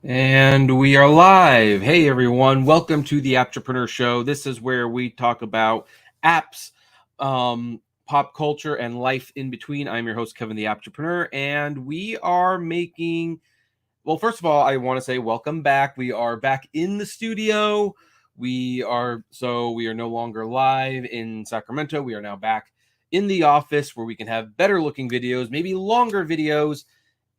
And we are live. Hey everyone, welcome to the Apptrepreneur Show. This is where we talk about apps, pop culture, and life in between. I'm your host, Kevin the Apptrepreneur, and we are making. Well, first of all, I want to say welcome back. We are back in the studio. We are no longer live in Sacramento. We are now back in the office where we can have better looking videos, maybe longer videos,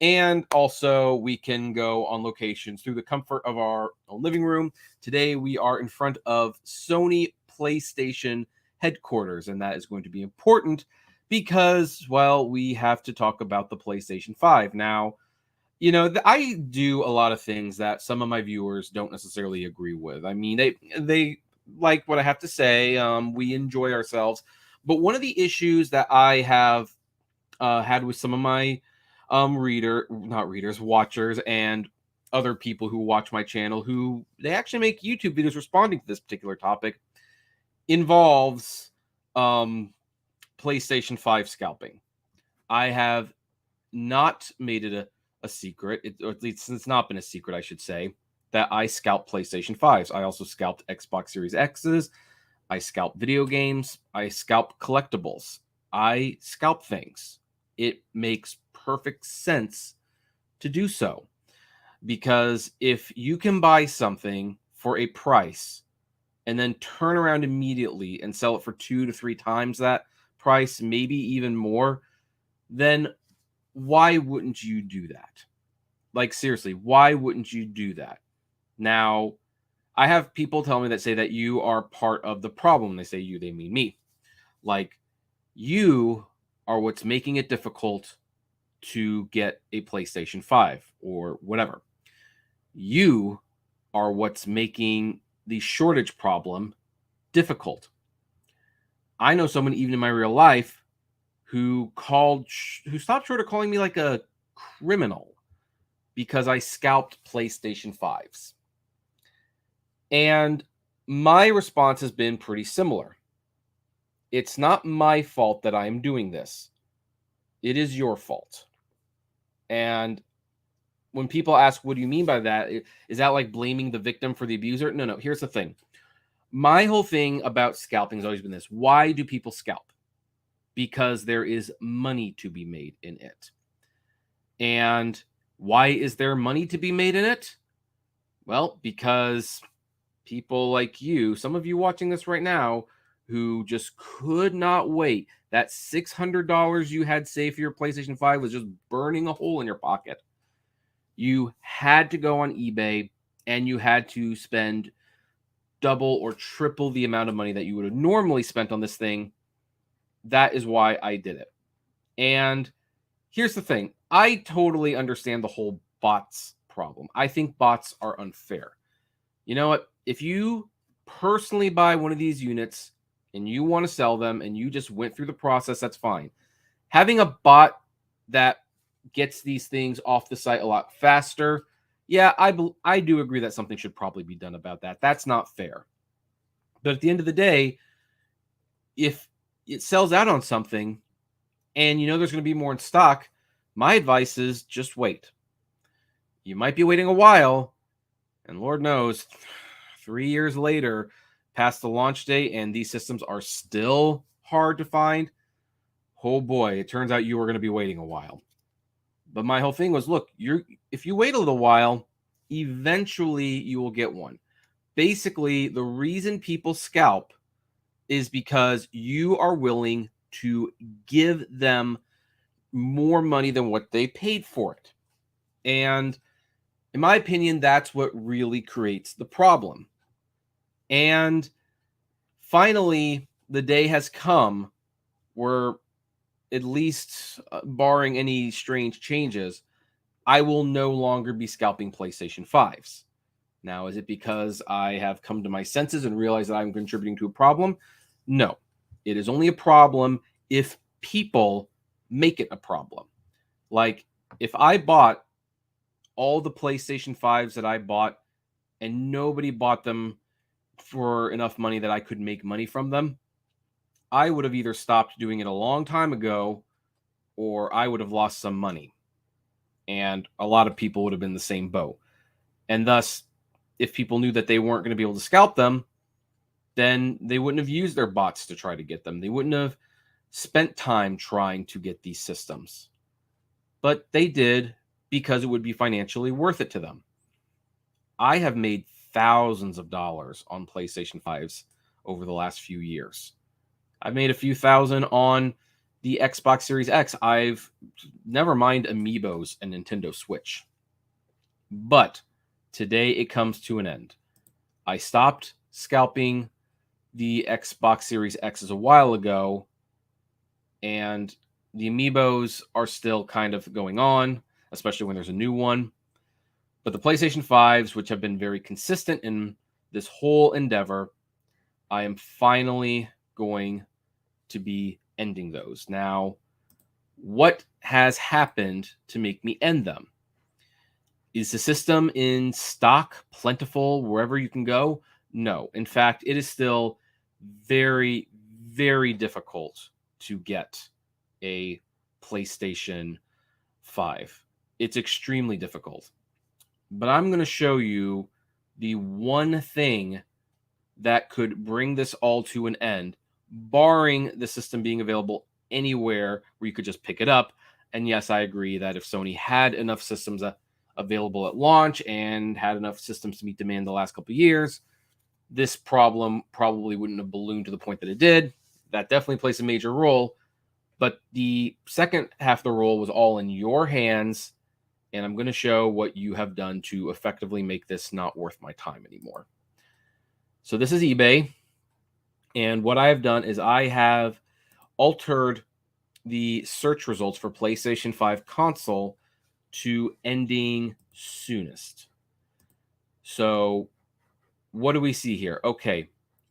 and also we can go on locations through the comfort of our own living room. Today we are in front of Sony PlayStation headquarters, and that is going to be important because, well, we have to talk about the PlayStation 5. Now, I do a lot of things that some of my viewers don't necessarily agree with. I mean, they like what I have to say. We enjoy ourselves, but one of the issues that I have had with some of my watchers, and other people who watch my channel, who they actually make YouTube videos responding to this particular topic, involves PlayStation 5 scalping. I have not made it a secret, or at least it's not been a secret, I should say, that I scalp PlayStation 5s. I also scalped Xbox Series X's. I scalp video games. I scalp collectibles. I scalp things. It makes perfect sense to do so, because if you can buy something for a price and then turn around immediately and sell it for 2 to 3 times that price, maybe even more, then why wouldn't you do that? Like, seriously, why wouldn't you do that? Now, I have people tell me that say that you are part of the problem. When they say you, they mean me. Like, you are what's making it difficult to get a PlayStation 5 or whatever. You are what's making the shortage problem difficult. I know someone, even in my real life, who stopped short of calling me like a criminal because I scalped PlayStation 5s. And my response has been pretty similar. It's not my fault that I am doing this. It is your fault. And when people ask, what do you mean by that? Is that like blaming the victim for the abuser? No. Here's the thing. My whole thing about scalping has always been this. Why do people scalp? Because there is money to be made in it. And why is there money to be made in it? Well, because people like you, some of you watching this right now, who just could not wait. That $600 you had saved for your PlayStation 5 was just burning a hole in your pocket. You had to go on eBay and you had to spend double or triple the amount of money that you would have normally spent on this thing. That is why I did it. And here's the thing. I totally understand the whole bots problem. I think bots are unfair. You know what? If you personally buy one of these units and you want to sell them and you just went through the process, that's fine. Having a bot that gets these things off the site a lot faster, yeah, I do agree that something should probably be done about that. That's not fair. But at the end of the day, if it sells out on something and you know there's going to be more in stock, my advice is just wait. You might be waiting a while, and Lord knows, 3 years later, past the launch date, and these systems are still hard to find. Oh boy, it turns out you were going to be waiting a while. But my whole thing was, look, if you wait a little while, eventually you will get one. Basically, the reason people scalp is because you are willing to give them more money than what they paid for it. And in my opinion, that's what really creates the problem. And finally, the day has come where, at least barring any strange changes, I will no longer be scalping PlayStation 5s. Now, is it because I have come to my senses and realized that I'm contributing to a problem? No. It is only a problem if people make it a problem. Like, if I bought all the PlayStation 5s that I bought and nobody bought them for enough money that I could make money from them, I would have either stopped doing it a long time ago or I would have lost some money. And a lot of people would have been in the same boat. And thus, if people knew that they weren't going to be able to scalp them, then they wouldn't have used their bots to try to get them. They wouldn't have spent time trying to get these systems. But they did because it would be financially worth it to them. I have made thousands of dollars on PlayStation 5's over the last few years. I've made a few thousand on the Xbox Series X. I've never mind Amiibos and Nintendo Switch. But today it comes to an end. I stopped scalping the Xbox Series X's a while ago, and the Amiibos are still kind of going on, especially when there's a new one. But the PlayStation 5's, which have been very consistent in this whole endeavor, I am finally going to be ending those. Now, what has happened to make me end them? Is the system in stock, plentiful, wherever you can go? No. In fact, it is still very, very difficult to get a PlayStation 5. It's extremely difficult. But I'm going to show you the one thing that could bring this all to an end, barring the system being available anywhere where you could just pick it up. And yes, I agree that if Sony had enough systems available at launch and had enough systems to meet demand the last couple of years, this problem probably wouldn't have ballooned to the point that it did. That definitely plays a major role. But the second half of the role was all in your hands, and I'm going to show what you have done to effectively make this not worth my time anymore. So this is eBay, and what I have done is I have altered the search results for PlayStation 5 console to ending soonest. So what do we see here? Okay,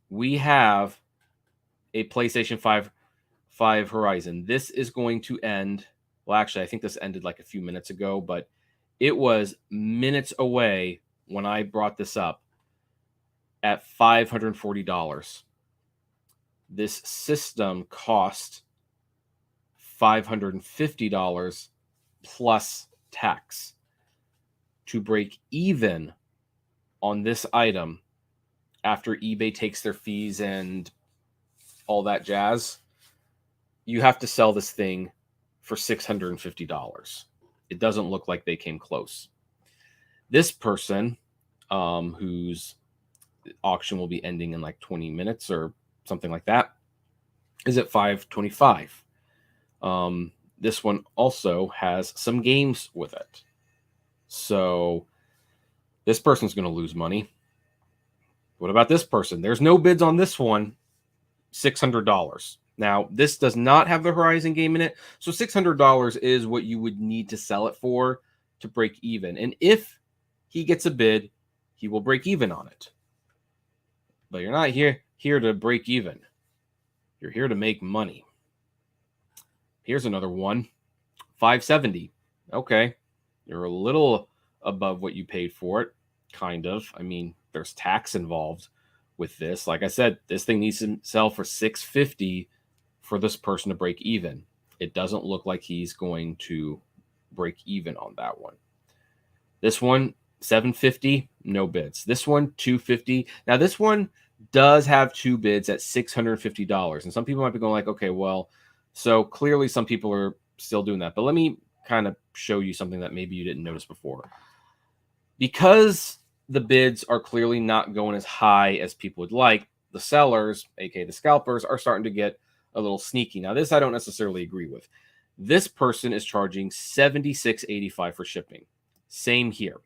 we have a PlayStation 5 Horizon. This is going to end. Well, actually, I think this ended like a few minutes ago, but it was minutes away when I brought this up at $540. This system cost $550 plus tax. To break even on this item after eBay takes their fees and all that jazz, you have to sell this thing for $650. It doesn't look like they came close. This person, whose auction will be ending in like 20 minutes or something like that, is at $525. This one also has some games with it. So this person's going to lose money. What about this person? There's no bids on this one. $600. Now, this does not have the Horizon game in it, so $600 is what you would need to sell it for to break even. And if he gets a bid, he will break even on it. But you're not here to break even. You're here to make money. Here's another one, $570. Okay, you're a little above what you paid for it, kind of. I mean, there's tax involved with this. Like I said, this thing needs to sell for $650 for this person to break even. It doesn't look like he's going to break even on that one. This one, $750, no bids. This one, $250. Now, this one does have two bids at $650. And some people might be going like, okay, well, so clearly some people are still doing that. But let me kind of show you something that maybe you didn't notice before. Because the bids are clearly not going as high as people would like, the sellers, aka the scalpers, are starting to get a little sneaky. Now, this I don't necessarily agree with. This person is charging $76.85 for shipping. Same here.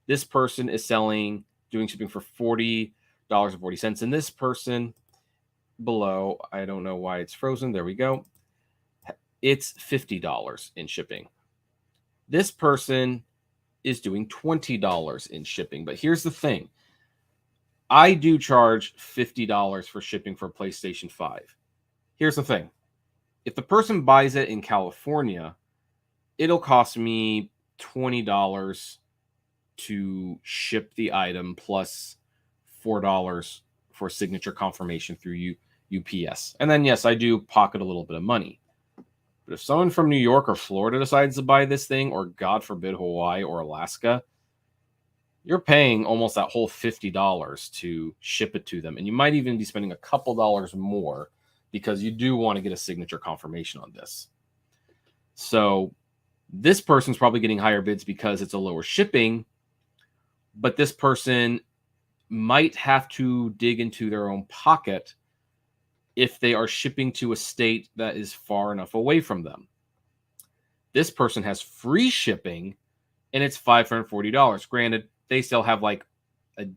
This person is doing shipping for $40.40. And this person below, I don't know why it's frozen. There we go. It's $50 in shipping. This person is doing $20 in shipping. But here's the thing. I do charge $50 for shipping for PlayStation 5. Here's the thing. If the person buys it in California, it'll cost me $20 to ship the item plus $4 for signature confirmation through UPS. And then, yes, I do pocket a little bit of money. But if someone from New York or Florida decides to buy this thing, or God forbid, Hawaii or Alaska, you're paying almost that whole $50 to ship it to them. And you might even be spending a couple dollars more because you do want to get a signature confirmation on this. So this person's probably getting higher bids because it's a lower shipping, but this person might have to dig into their own pocket if they are shipping to a state that is far enough away from them. This person has free shipping and it's $540. Granted, they still have like an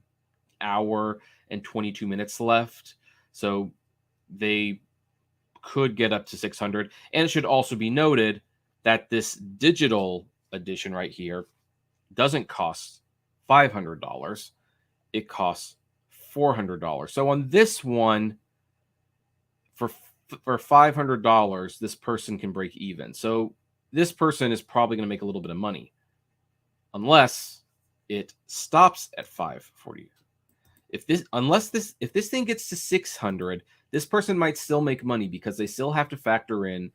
hour and 22 minutes left. So they could get up to 600. And it should also be noted that this digital edition right here doesn't cost $500. It costs $400. So on this one, for $500, this person can break even. So this person is probably going to make a little bit of money, unless it stops at 540. If this thing gets to 600, this person might still make money because they still have to factor in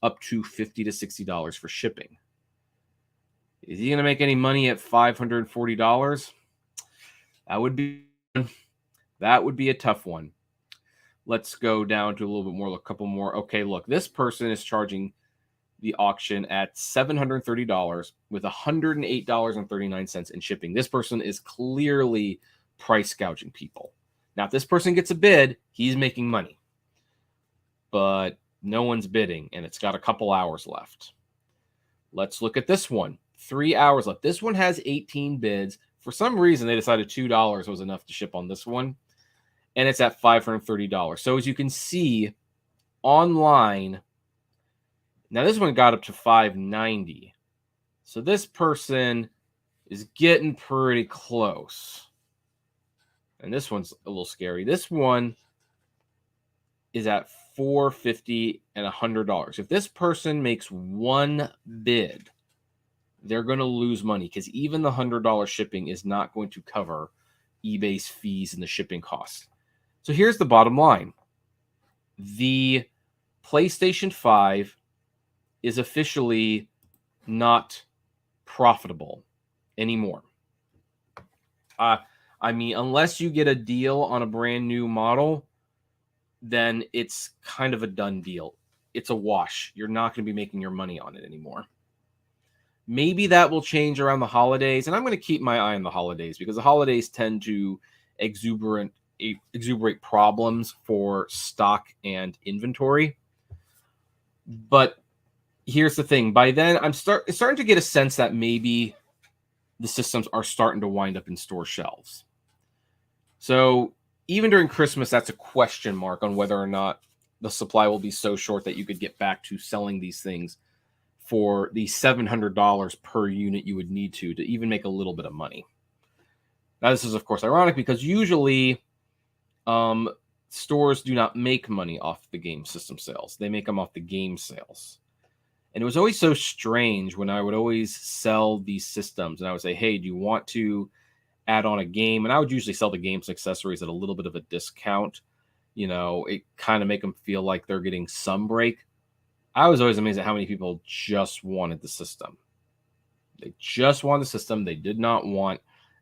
up to $50 to $60 for shipping. Is he going to make any money at $540? That would be a tough one. Let's go down to a little bit more, a couple more. Okay, look, this person is charging the auction at $730 with $108.39 in shipping. This person is clearly price gouging people. Now, if this person gets a bid, he's making money, but no one's bidding, and it's got a couple hours left. Let's look at this one. 3 hours left. This one has 18 bids. For some reason, they decided $2 was enough to ship on this one, and it's at $530. So as you can see online, now this one got up to $590. So this person is getting pretty close. And this one's a little scary. This one is at $450 and $100. If this person makes one bid, they're going to lose money because even the $100 shipping is not going to cover eBay's fees and the shipping costs. So here's the bottom line. The PlayStation 5 is officially not profitable anymore. I mean, unless you get a deal on a brand new model, then it's kind of a done deal. It's a wash. You're not going to be making your money on it anymore. Maybe that will change around the holidays, and I'm going to keep my eye on the holidays because the holidays tend to exuberate problems for stock and inventory. But here's the thing. By then, I'm starting to get a sense that maybe the systems are starting to wind up in store shelves. So even during Christmas, that's a question mark on whether or not the supply will be so short that you could get back to selling these things for the $700 per unit you would need to even make a little bit of money. Now, this is, of course, ironic because usually stores do not make money off the game system sales. They make them off the game sales. And it was always so strange when I would always sell these systems and I would say, hey, do you want to add on a game? And I would usually sell the games and accessories at a little bit of a discount. You know, it kind of make them feel like they're getting some break. I was always amazed at how many people just wanted the system. They just wanted the system. They did not want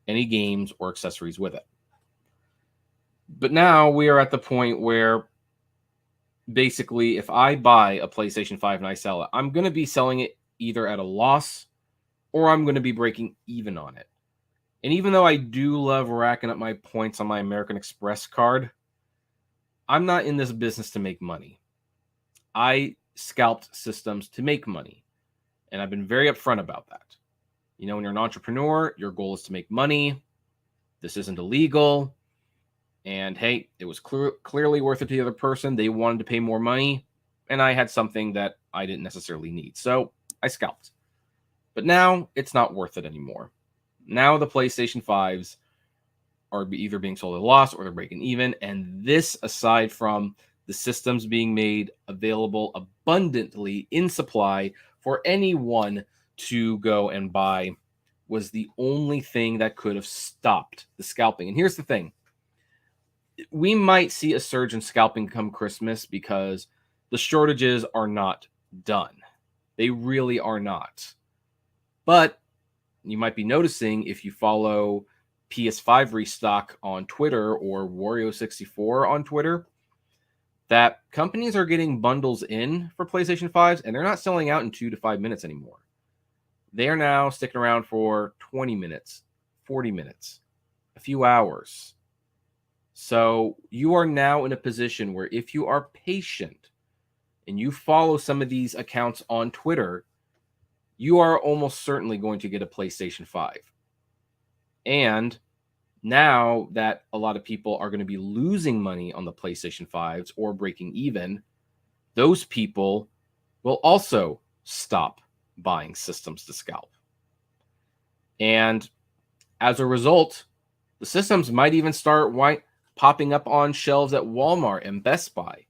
any games or accessories with it. But now we are at the point where basically if I buy a PlayStation 5 and I sell it, I'm going to be selling it either at a loss or I'm going to be breaking even on it. And even though I do love racking up my points on my American Express card, I'm not in this business to make money. I scalped systems to make money. And I've been very upfront about that. You know, when you're an entrepreneur, your goal is to make money. This isn't illegal. And hey, it was clearly worth it to the other person. They wanted to pay more money. And I had something that I didn't necessarily need. So I scalped. But now it's not worth it anymore. Now the PlayStation 5s are either being sold at a loss or they're breaking even. And this, aside from the systems being made available abundantly in supply for anyone to go and buy, was the only thing that could have stopped the scalping. And here's the thing. We might see a surge in scalping come Christmas because the shortages are not done. They really are not. But You might be noticing if you follow PS5 Restock on Twitter or Wario64 on Twitter, that companies are getting bundles in for PlayStation 5s and they're not selling out in 2 to 5 minutes anymore. They are now sticking around for 20 minutes, 40 minutes, a few hours. So you are now in a position where if you are patient and you follow some of these accounts on Twitter, you are almost certainly going to get a PlayStation 5. And now that a lot of people are going to be losing money on the PlayStation 5s or breaking even, those people will also stop buying systems to scalp. And as a result, the systems might even start popping up on shelves at Walmart and Best Buy.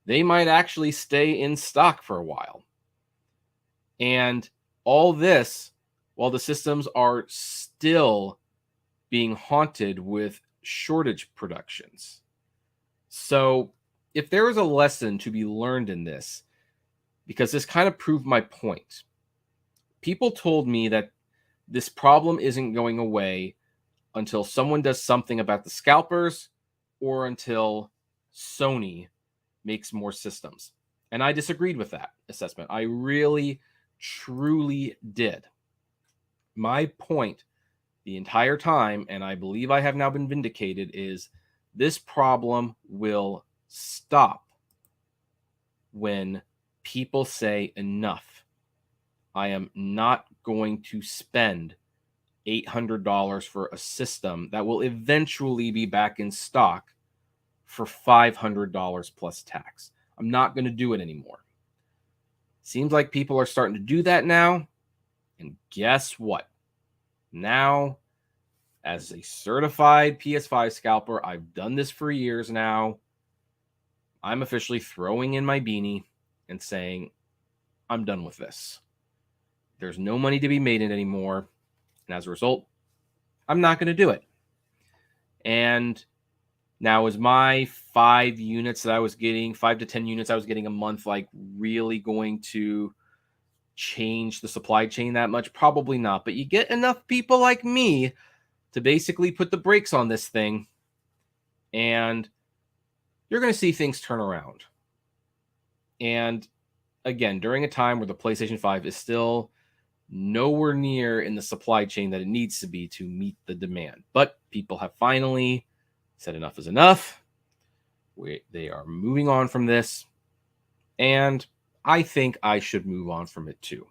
They might actually stay in stock for a while. And all this while the systems are still being haunted with shortage productions. So if there is a lesson to be learned in this, because this kind of proved my point, people told me that this problem isn't going away until someone does something about the scalpers or until Sony makes more systems. And I disagreed with that assessment. I really, truly did. My point the entire time, and I believe I have now been vindicated, is this problem will stop when people say enough. I am not going to spend $800 for a system that will eventually be back in stock for $500 plus tax. I'm not going to do it anymore. Seems like people are starting to do that now. And guess what? Now, as a certified PS5 scalper, I've done this for years now. I'm officially throwing in my beanie and saying, I'm done with this. There's no money to be made in it anymore. And as a result, I'm not going to do it. And now, is my 5 units that I was getting, 5 to 10 units I was getting a month, like really going to change the supply chain that much? Probably not. But you get enough people like me to basically put the brakes on this thing, and you're going to see things turn around. And again, during a time where the PlayStation 5 is still nowhere near in the supply chain that it needs to be to meet the demand. But people have finally said enough is enough. They are moving on from this. And I think I should move on from it too.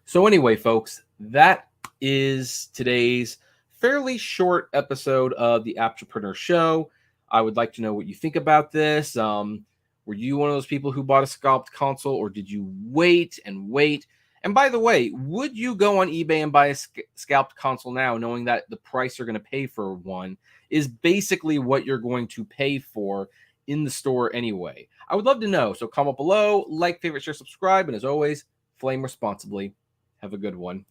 So anyway, folks, that is today's fairly short episode of the Apptrepreneur Show. I would like to know what you think about this. Were you one of those people who bought a scalped console, or did you wait and wait? And by the way, would you go on eBay and buy a scalped console now, knowing that the price you're going to pay for one is basically what you're going to pay for in the store anyway? I would love to know. So comment below, like, favorite, share, subscribe, and as always, flame responsibly. Have a good one.